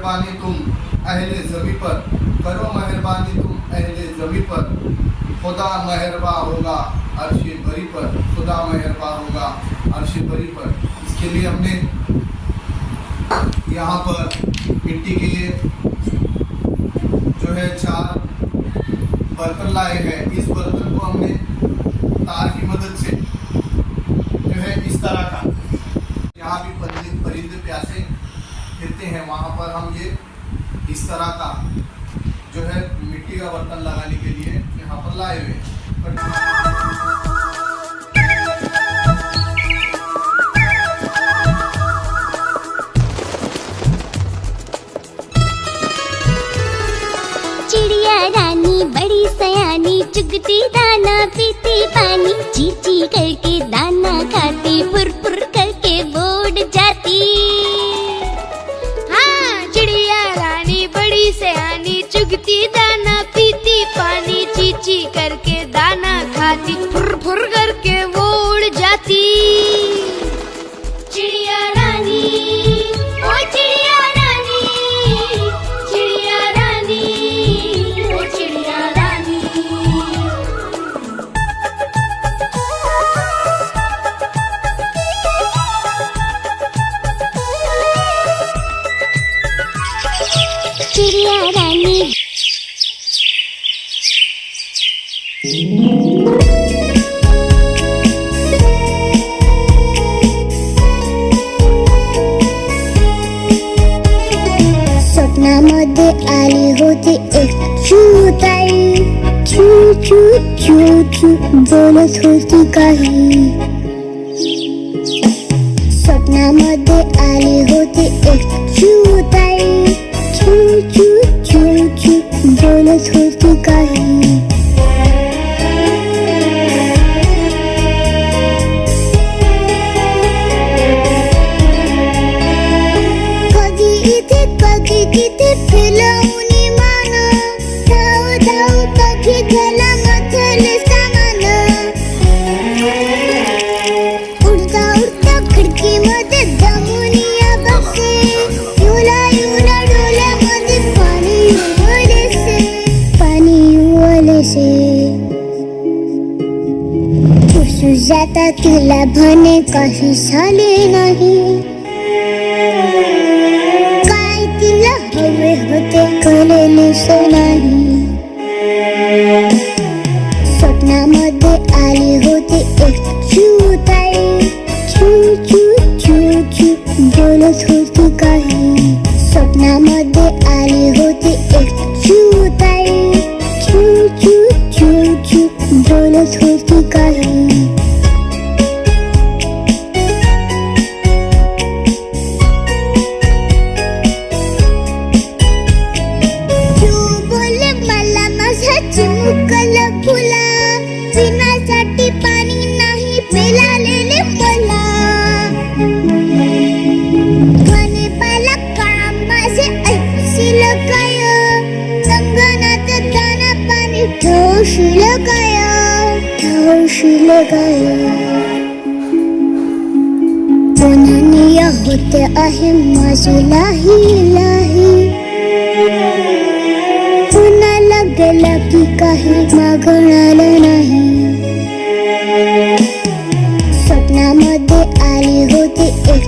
मेहरबानी तुम अहले ज़मीं पर, करो मेहरबानी तुम अहले ज़मीं पर, खुदा मेहरबा होगा अर्श बरी पर, खुदा मेहरबा होगा अर्श बरी पर। इसके लिए हमने यहाँ पर मिट्टी के जो है 4 बर्तन लाए हैं। इस बर्तन को हमने तार की मदद से जो है इस तरह का, यहाँ भी परिंदे प्यासे फिरते हैं, वहाँ पर हम ये इस तरह का जो है मिट्टी का बर्तन लगाने के लिए यहाँ पर लाए हुए हैं। चिड़िया रानी बड़ी सयानी, चुगती दाना पीती पानी, चींची करके दाना खाती, फुर फुर करके बोर्ड जाती। हाँ, चिड़िया रानी बड़ी सयानी, चुगती दाना पीती पानी, चींची करके दाना खाती, फुर फुर करके वो उड़ जाती। चिड़िया रानी, ओ चिड़िया रानी, चिड़िया रानी, ओ चिड़िया रानी। चिड़िया रानी स्वप्नामध्ये आली होती एक चिवताई, चू चू चू चू बोलत होती काही। स्वप्नामध्ये आली होती एक चिवताई, चू चू चू चू बोलत होती काही। कधी इथे कधी तिथे फिरवून मान, धाव धाव कधी घाला मथले सामान। उडता उडता खिडकीमध्ये दमुनिया बसे, युला युला डोळ्यामध्ये पाणी उवलेसे, पाणी उवलेसे। सुजाता तिला म्हणे काही झाले नाही, काय तिला हवे होते कळलेच नाही। स्वप्नामध्ये आली होती एक चिवताई, चू चू चू चू बोलत होती काही। स्वप्नामध्ये आली होती एक चिवताई, चू चू चू चू बोलत होती काही। चिमुकल फुला, पिण्यासाठी पाणी नाही मिळालेले मला। घने पाला काळा माझे ऐकशील काय, संगणात दाना पाणी ठेवशील काय, ठेवशील काय। पुन्हा होते आहे माझी लाही लाही, पुन्हा गेला की काही मागणालं नाही। स्वप्नामध्ये आली होती एक